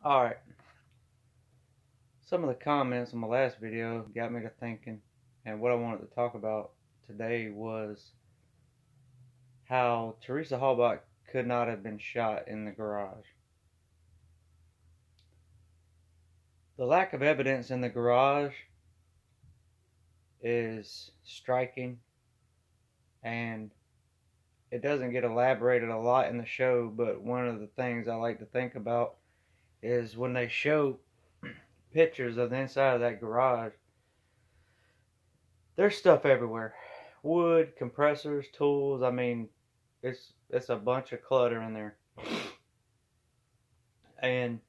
Alright, some of the comments on my last video got me to thinking, and what I wanted to talk about today was how Teresa Halbach could not have been shot in the garage. The lack of evidence in the garage is striking, and it doesn't get elaborated a lot in the show, but one of the things I like to think about is when they show pictures of the inside of that garage, there's stuff everywhere. Wood, compressors, tools. I mean, it's a bunch of clutter in there. And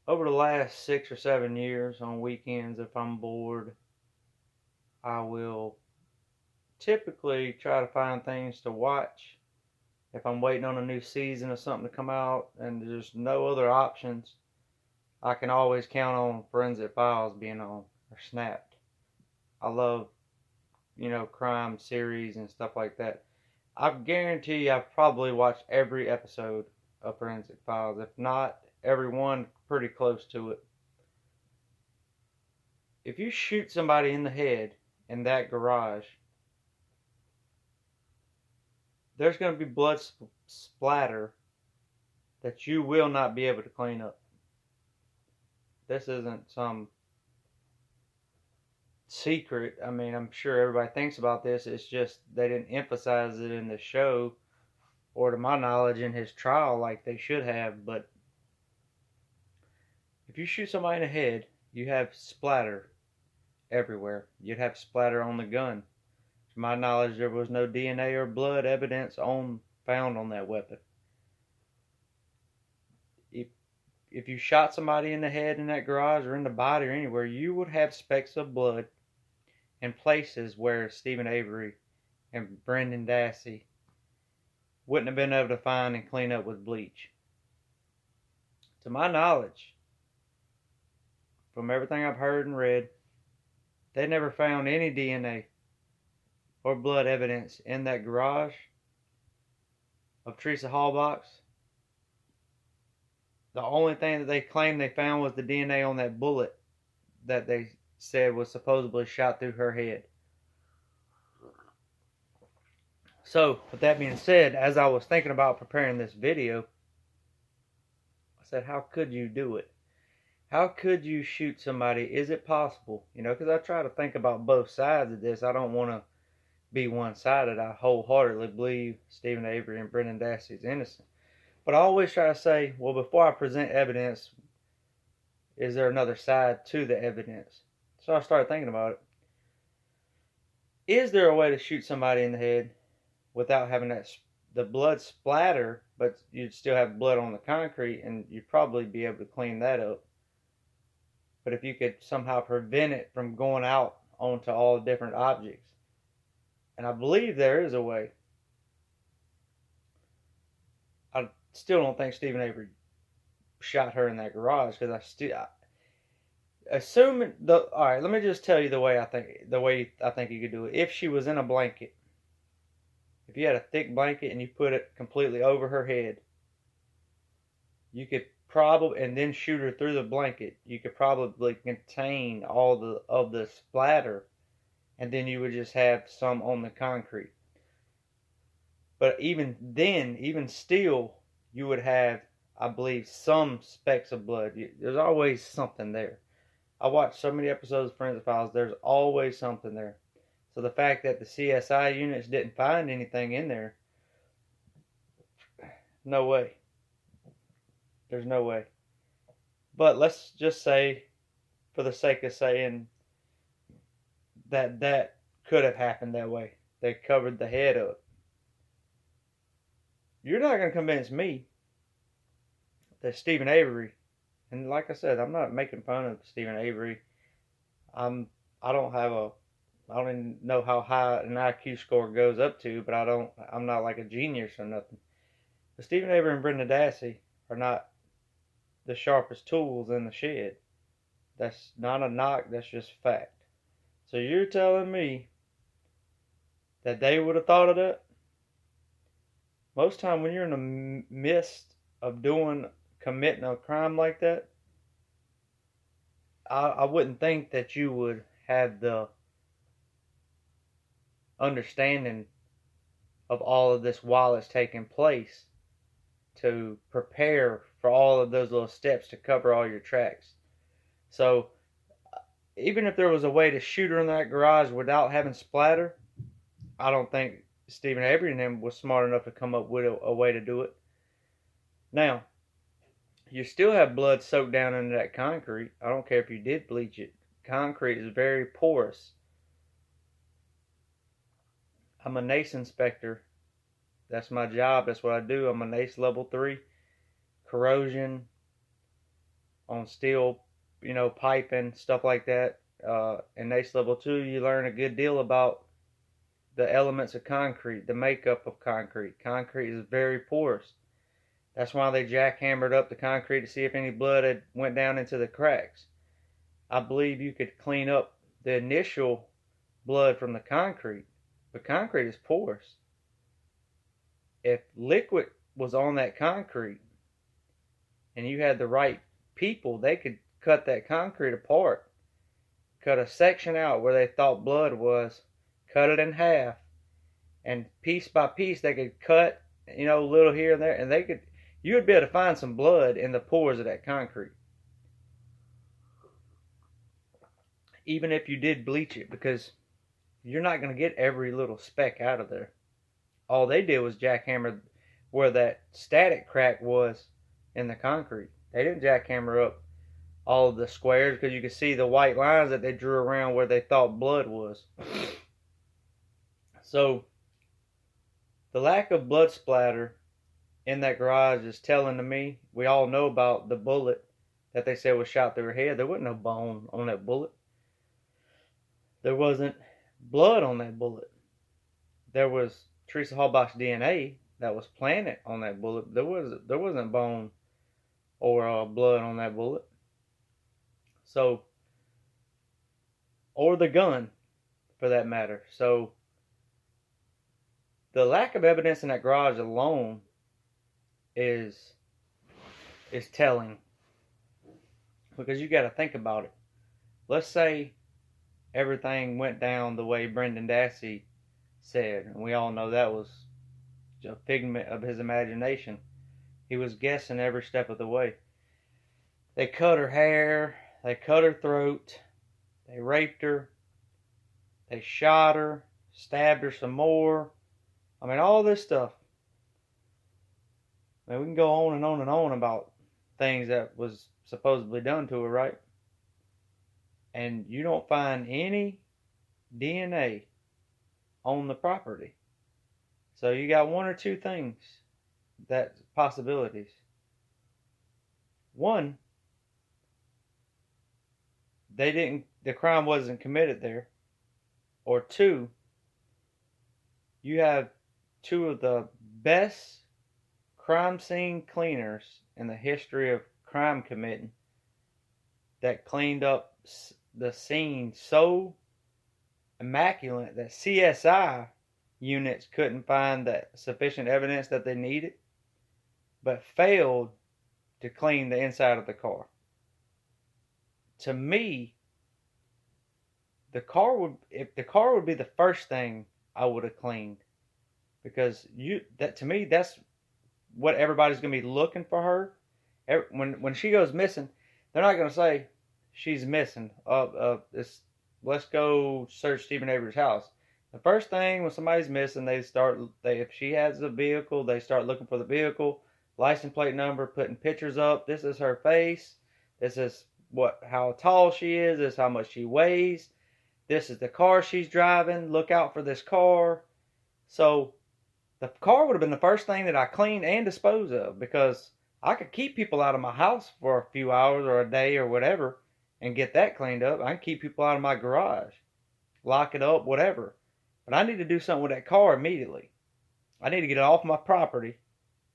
over the last 6 or 7 years, on weekends, if I'm bored, I will typically try to find things to watch. If I'm waiting on a new season of something to come out and there's no other options, I can always count on Forensic Files being on, or Snapped. I love, crime series and stuff like that. I guarantee you I've probably watched every episode of Forensic Files. If not, every one pretty close to it. If you shoot somebody in the head in that garage, there's going to be blood splatter that you will not be able to clean up. This isn't some secret. I mean, I'm sure everybody thinks about this. It's just they didn't emphasize it in the show, or to my knowledge in his trial, like they should have. But if you shoot somebody in the head, you have splatter everywhere. You'd have splatter on the gun. To my knowledge, there was no DNA or blood evidence found on that weapon. If you shot somebody in the head in that garage or in the body or anywhere, you would have specks of blood in places where Stephen Avery and Brendan Dassey wouldn't have been able to find and clean up with bleach. To my knowledge, from everything I've heard and read, they never found any DNA or blood evidence in that garage of Teresa Halbach's. The only thing that they claimed they found was the DNA on that bullet that they said was supposedly shot through her head. So, with that being said, as I was thinking about preparing this video, I said, how could you do it? How could you shoot somebody? Is it possible? Because I try to think about both sides of this. I don't want to be one-sided. I wholeheartedly believe Stephen Avery and Brendan Dassey is innocent. But I always try to say, well, before I present evidence, is there another side to the evidence? So I started thinking about it. Is there a way to shoot somebody in the head without having the blood splatter, but you'd still have blood on the concrete, and you'd probably be able to clean that up? But if you could somehow prevent it from going out onto all the different objects, and I believe there is a way. I still don't think Stephen Avery shot her in that garage, because assuming all right, let me just tell you the way I think you could do it. If she was in a blanket, if you had a thick blanket and you put it completely over her head, you could probably, and then shoot her through the blanket, you could probably contain all of the splatter, and then you would just have some on the concrete. But even then, even still, you would have, I believe, some specks of blood. There's always something there. I watched so many episodes of Forensic Files, there's always something there. So the fact that the CSI units didn't find anything in there, no way. There's no way. But let's just say, for the sake of saying, that could have happened that way. They covered the head up. You're not going to convince me that Stephen Avery, and like I said, I'm not making fun of Stephen Avery. I don't even know how high an IQ score goes up to, but I'm not like a genius or nothing. But Stephen Avery and Brendan Dassey are not the sharpest tools in the shed. That's not a knock, that's just fact. So you're telling me that they would have thought of that? Most time when you're in the midst of doing committing a crime like that, I wouldn't think that you would have the understanding of all of this while it's taking place to prepare for all of those little steps to cover all your tracks. So even if there was a way to shoot her in that garage without having splatter, I don't think Stephen Avery and them was smart enough to come up with a way to do it. Now, you still have blood soaked down into that concrete. I don't care if you did bleach it. Concrete is very porous. I'm a NACE inspector. That's my job. That's what I do. I'm a NACE level 3. Corrosion on steel, piping, stuff like that. In NACE level 2, you learn a good deal about the elements of concrete, the makeup of concrete. Concrete is very porous. That's why they jackhammered up the concrete to see if any blood had went down into the cracks. I believe you could clean up the initial blood from the concrete, but concrete is porous. If liquid was on that concrete and you had the right people, they could cut that concrete apart, cut a section out where they thought blood was, cut it in half, and piece by piece they could cut, a little here and there, and you would be able to find some blood in the pores of that concrete. Even if you did bleach it, because you're not going to get every little speck out of there. All they did was jackhammer where that static crack was in the concrete. They didn't jackhammer up all of the squares, because you could see the white lines that they drew around where they thought blood was. So the lack of blood splatter in that garage is telling to me, we all know about the bullet that they said was shot through her head. There wasn't no bone on that bullet. There wasn't blood on that bullet. There was Teresa Halbach's DNA that was planted on that bullet. There wasn't bone or blood on that bullet. So, or the gun, for that matter. So, the lack of evidence in that garage alone is telling, because you got to think about it. Let's say everything went down the way Brendan Dassey said, and we all know that was a figment of his imagination. He was guessing every step of the way. They cut her hair, they cut her throat, they raped her, they shot her, stabbed her some more. I mean, all this stuff. I mean, we can go on and on and on about things that was supposedly done to her, right? And you don't find any DNA on the property. So you got one or two things, that possibilities. One, the crime wasn't committed there. Or two, you have two of the best crime scene cleaners in the history of crime committing that cleaned up the scene so immaculate that CSI units couldn't find that sufficient evidence that they needed, but failed to clean the inside of the car. To me, the car would be the first thing I would have cleaned, because to me that's what everybody's gonna be looking for her. When she goes missing, they're not gonna say she's missing. Let's go search Stephen Avery's house. The first thing when somebody's missing, if she has a vehicle, they start looking for the vehicle, license plate number, putting pictures up. This is her face. This is how tall she is. This is how much she weighs. This is the car she's driving. Look out for this car. So the car would have been the first thing that I cleaned and disposed of, because I could keep people out of my house for a few hours or a day or whatever and get that cleaned up. I can keep people out of my garage, lock it up, whatever. But I need to do something with that car immediately. I need to get it off my property,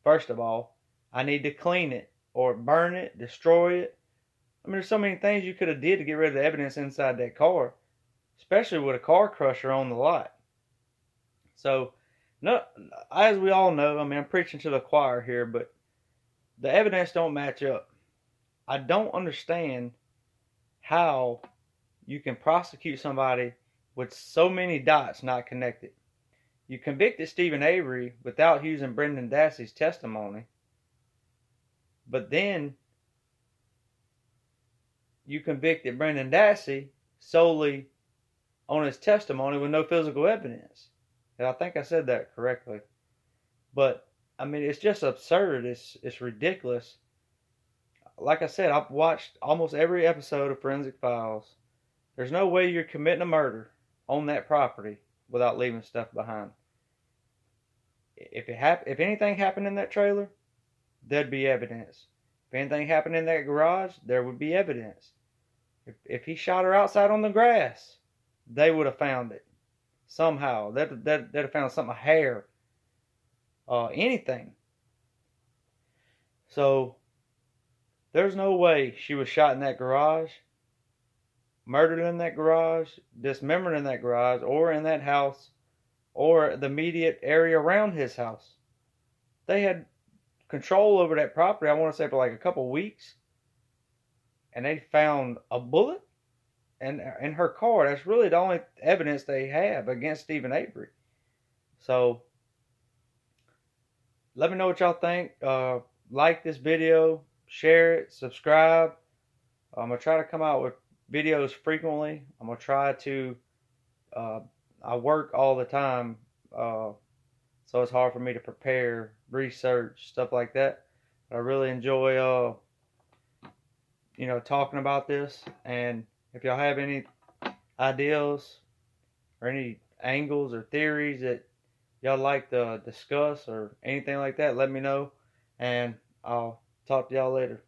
first of all. I need to clean it or burn it, destroy it. I mean, there's so many things you could have did to get rid of the evidence inside that car, especially with a car crusher on the lot. So, no, as we all know, I mean, I'm preaching to the choir here, but the evidence don't match up. I don't understand how you can prosecute somebody with so many dots not connected. You convicted Stephen Avery without using Brendan Dassey's testimony, but then you convicted Brendan Dassey solely on his testimony with no physical evidence. And I think I said that correctly. But I mean, it's just absurd. It's ridiculous. Like I said, I've watched almost every episode of Forensic Files. There's no way you're committing a murder on that property without leaving stuff behind. If anything happened in that trailer, there'd be evidence. If anything happened in that garage, there would be evidence. If he shot her outside on the grass, they would have found it somehow. They'd have found something, a hair, anything. So there's no way she was shot in that garage, murdered in that garage, dismembered in that garage, or in that house, or the immediate area around his house. They had control over that property, I want to say, for like a couple of weeks. And they found a bullet in her car. That's really the only evidence they have against Stephen Avery. So let me know what y'all think. Like this video, share it, subscribe. I'm going to try to come out with videos frequently. I'm going to try to, I work all the time, so it's hard for me to prepare, research, stuff like that. But I really enjoy, talking about this. And if y'all have any ideas or any angles or theories that y'all like to discuss or anything like that, let me know. And I'll talk to y'all later.